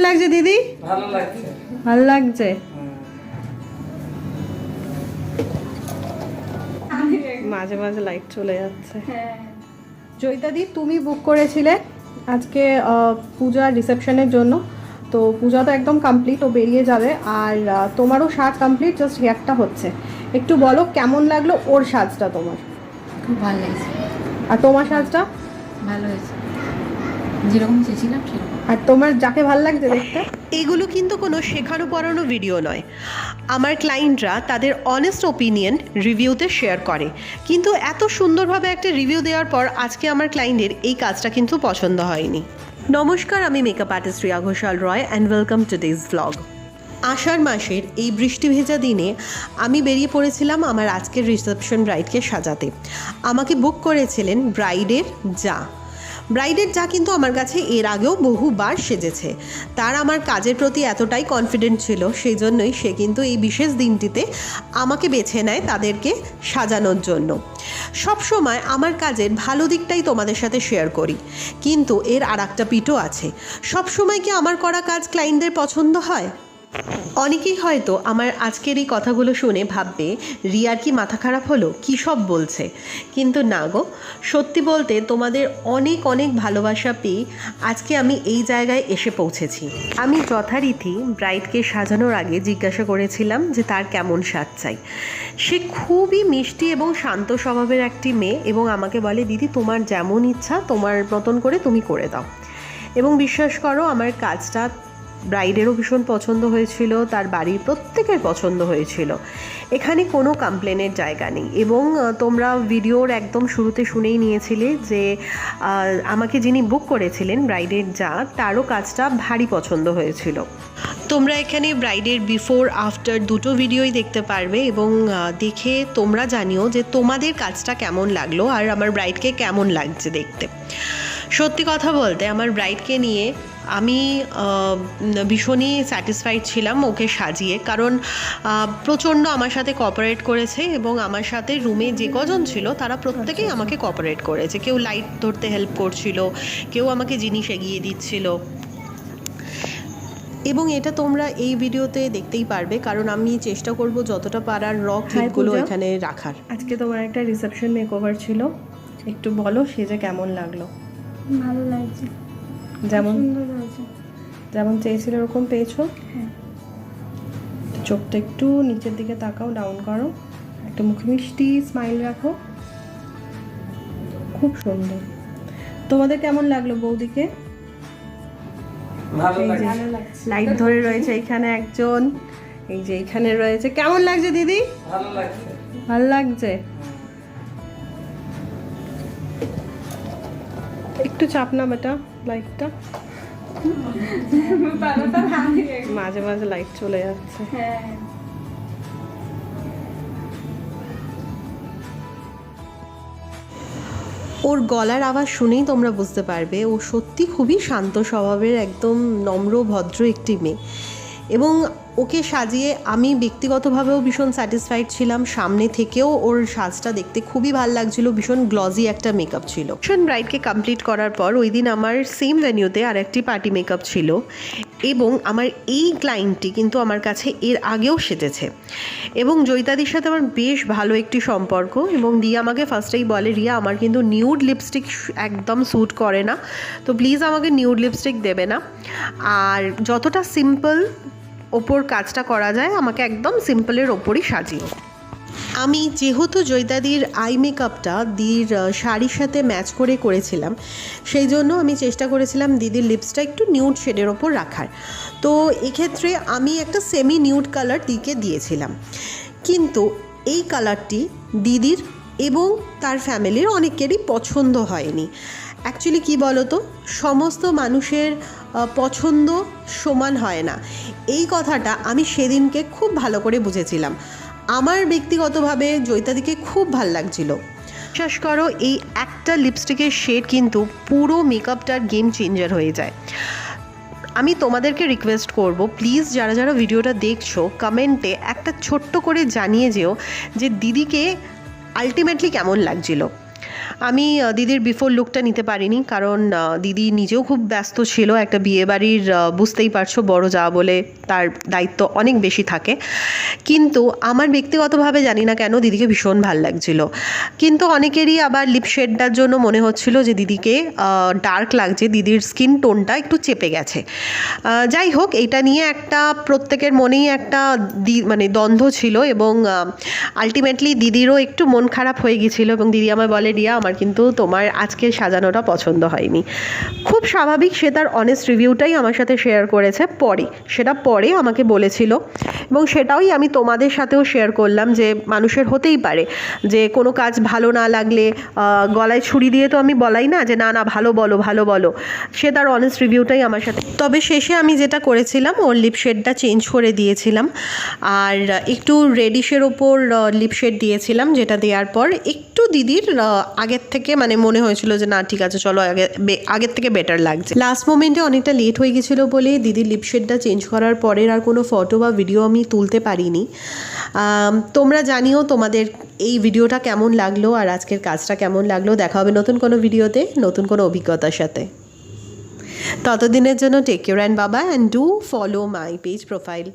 লাগছে দিদি? ভালো লাগছে। ভালো লাগছে। মাঝে মাঝে লাইট চলে যাচ্ছে। জয়িতাদি, তুমি বুক করেছিলে আজকে পূজার রিসেপশনের জন্য, তো পূজা তো একদম কমপ্লিট, ও বেরিয়ে যাবে। আর তোমারও সাজ কমপ্লিট, জাস্ট হেয়ারটা হচ্ছে। একটু বলো কেমন লাগলো ওর সাজটা তোমার? খুব ভালো লাগছে। আর তোমার সাজটা? ভালো হয়েছে, যেরকম চেয়েছিলাম সেরকম। আর তোমার যাকে ভালো লাগছে দেখতে? এগুলো কিন্তু কোনো শেখানো পড়ানো ভিডিও নয়। আমার ক্লায়েন্টরা তাদের অনেস্ট ওপিনিয়ন রিভিউতে শেয়ার করে, কিন্তু এত সুন্দরভাবে একটা রিভিউ দেওয়ার পর আজকে আমার ক্লায়েন্টের এই কাজটা কিন্তু পছন্দ হয়নি। নমস্কার, আমি makeup artist Riya Ghoshal Roy and welcome to this vlog. আষাঢ় মাসের এই বৃষ্টি ভেজা দিনে আমি বেরিয়ে পড়েছিলাম আমার আজকের রিসেপশন ব্রাইডকে সাজাতে। আমাকে বুক করেছিলেন ব্রাইডের যা কিন্তু আমার কাছে এর আগেও বহুবার সেজেছে। তার আমার কাজের প্রতি এতটাই কনফিডেন্ট ছিল, সেই জন্যই সে কিন্তু এই বিশেষ দিনটিতে আমাকে বেছে নেয় তাদেরকে সাজানোর জন্য। সব সময় আমার কাজের ভালো দিকটাই তোমাদের সাথে শেয়ার করি, কিন্তু এর আর একটা পিঠও আছে। সব সময় কি আমার করা কাজ ক্লায়েন্টদের পছন্দ হয়? অনেকেই হয়তো আমার আজকের এই কথাগুলো শুনে ভাববে রিয়ার কি মাথা খারাপ হলো, কী সব বলছে। কিন্তু না গো, সত্যি বলতে তোমাদের অনেক অনেক ভালোবাসা পেয়ে আজকে আমি এই জায়গায় এসে পৌঁছেছি। আমি যথারীতি ব্রাইডকে সাজানোর আগে জিজ্ঞাসা করেছিলাম যে তার কেমন সাজ চাই। সে খুবই মিষ্টি এবং শান্ত স্বভাবের একটি মেয়ে, এবং আমাকে বলে দিদি তোমার যেমন ইচ্ছা তোমার মতন করে তুমি করে দাও। এবং বিশ্বাস করো, আমার কাজটা ব্রাইডেরও ভীষণ পছন্দ হয়েছিল, তার বাড়ির প্রত্যেকের পছন্দ হয়েছিল। এখানে কোনো কমপ্লেনের জায়গা নেই। এবং তোমরা ভিডিওর একদম শুরুতে শুনেই নিয়েছিলে যে আমাকে যিনি বুক করেছিলেন ব্রাইডের তারও কাজটা ভারী পছন্দ হয়েছিল। তোমরা এখানে ব্রাইডের বিফোর আফটার দুটো ভিডিওই দেখতে পারবে, এবং দেখে তোমরা জানিও যে তোমাদের কাজটা কেমন লাগলো আর আমার ব্রাইডকে কেমন লাগছে দেখতে। সত্যি কথা বলতে আমার ব্রাইডকে নিয়ে আমি ভীষণই স্যাটিসফাইড ছিলাম ওকে সাজিয়ে, কারণ প্রচণ্ড আমার সাথে কোঅপারেট করেছে, এবং আমার সাথে রুমে যে কজন ছিল তারা প্রত্যেকেই আমাকে কোঅপারেট করেছে। কেউ লাইট ধরতে হেল্প করছিল, কেউ আমাকে জিনিস এগিয়ে দিচ্ছিল। এবং এটা তোমরা এই ভিডিওতে দেখতেই পারবে, কারণ আমি চেষ্টা করব যতটা পারার ক্লিপগুলো এখানে রাখার। আজকে তোমার একটা রিসেপশন মেকওভার ছিল, একটু বলো সেজে কেমন লাগলো? ভালো লাগছে, যেমন চেয়েছিল ওরকম পেয়েছো? হ্যাঁ। চোখটা একটু নিচের দিকে তাকাও, ডাউন করো, একটা মুখে মিষ্টি স্মাইল রাখো। খুব সুন্দর। তোমাদের কেমন লাগলো বৌদিকে? ভালো লাগছে। লাইট ধরে রয়েছে এখানে একজন, এই যে এখানে রয়েছে। কেমন লাগছে দিদি? ভালো লাগছে। ভালো লাগছে। একটু চাপ না বেটা লাইটটা, মাঝে মাঝে লাইট চলে যাচ্ছে। ওর গলার আওয়াজ শুনেই তোমরা বুঝতে পারবে ও সত্যি খুবই শান্ত স্বভাবের, একদম নম্র ভদ্র একটি মেয়ে। এবং ওকে সাজিয়ে আমি ব্যক্তিগতভাবেও ভীষণ স্যাটিসফাইড ছিলাম। সামনে থেকেও ওর সাজটা দেখতে খুবই ভালো লাগছিল, ভীষণ গ্লজি একটা মেকআপ ছিল। ব্রাইডকে কমপ্লিট করার পর ওই দিন আমার সেম ভেন্যুতে আর একটি পার্টি মেকআপ ছিল, এবং আমার এই ক্লায়েন্টটি কিন্তু আমার কাছে এর আগেও সেজেছে। এবং জয়িতাদির সাথে আমার বেশ ভালো একটি সম্পর্ক, এবং রিয়া আমাকে ফার্স্টেই বলে রিয়া আমার কিন্তু নিউড লিপস্টিক একদম স্যুট করে না, তো প্লিজ আমাকে নিউড লিপস্টিক দেবে না, আর যতটা সিম্পল ওপর কাজটা করা যায় আমাকে একদম সিম্পলের ওপরই সাজিও। আমি যেহেতু জয়িতাদির আই মেকআপটা দিদির শাড়ির সাথে ম্যাচ করে করেছিলাম, সেই জন্য আমি চেষ্টা করেছিলাম দিদির লিপসটা একটু নিউড শেডের ওপর রাখার। তো এক্ষেত্রে আমি একটা সেমি নিউড কালার দিকে দিয়েছিলাম, কিন্তু এই কালারটি দিদির এবং তার ফ্যামিলির অনেকেরই পছন্দ হয়নি। অ্যাকচুয়ালি কী বলো তো, সমস্ত মানুষের পছন্দ সমান হয় না, এই কথাটা আমি সেদিনকে খুব ভালো করে বুঝেছিলাম। আমার ব্যক্তিগতভাবে জয়িতাদিকে খুব ভাল লাগছিল। বিশ্বাস করো, এই একটা লিপস্টিকের শেড কিন্তু পুরো মেকআপটার গেম চেঞ্জার হয়ে যায়। আমি তোমাদেরকে রিকোয়েস্ট করব, প্লিজ যারা যারা ভিডিওটা দেখছো কমেন্টে একটা ছোট্ট করে জানিয়ে যেও যে দিদিকে আলটিমেটলি কেমন লাগছিল। আমি দিদির বিফোর লুকটা নিতে পারিনি, কারণ দিদি নিজেও খুব ব্যস্ত ছিল। একটা বিয়েবাড়ির বুঝতেই পারছো বড় যা বলে তার দায়িত্ব অনেক বেশি থাকে। কিন্তু আমার ব্যক্তিগতভাবে জানি না কেন দিদিকে ভীষণ ভাল লাগছিল। কিন্তু অনেকেরই আবার লিপ শেডটার জন্য মনে হচ্ছিল যে দিদিকে ডার্ক লাগছে, দিদির স্কিন টোনটা একটু চেপে গেছে। যাই হোক, এটা নিয়ে একটা প্রত্যেকের মনেই একটা মানে দ্বন্দ্ব ছিল, এবং আলটিমেটলি দিদিরও একটু মন খারাপ হয়ে গিয়েছিলো, এবং দিদি আমায় বলে, রিয়া আমার কিন্তু তোমার আজকে সাজানোটা পছন্দ হয়নি। খুব স্বাভাবিক, সে তার অনেস্ট রিভিউটাই আমার সাথে শেয়ার করেছে সেটা পরে আমাকে বলেছিল, এবং সেটাই আমি তোমাদের সাথেও শেয়ার করলাম যে মানুষের হতেই পারে যে কোনো কাজ ভালো না লাগলে গলায় ছুরি দিয়ে তো আমি বলাই না যে না না ভালো বলো। সে তার অনেস্ট রিভিউটাই আমার সাথে। তবে শেষে আমি যেটা করেছিলাম, ওর লিপ শেডটা চেঞ্জ করে দিয়েছিলাম, আর একটু রেডিশের ওপর লিপ শেড দিয়েছিলাম, যেটা দেওয়ার পর একটু দিদির আগের থেকে মানে মনে হয়েছিল যে না ঠিক আছে চলো আগের থেকে বেটার লাগছে। লাস্ট মোমেন্টে অনেকটা লেট হয়ে গেছিলো বলে দিদির লিপ শেডটা চেঞ্জ করার পরের আর কোনো ফটো বা ভিডিও আমি তুলতে পারিনি। তোমরা জানিও তোমাদের এই ভিডিওটা কেমন লাগলো আর আজকের কাজটা কেমন লাগলো। দেখা হবে নতুন কোনো ভিডিওতে নতুন কোনো অভিজ্ঞতার সাথে। ততদিনের জন্য টেক কেয়ার অ্যান্ড বাবা, and do follow my page profile.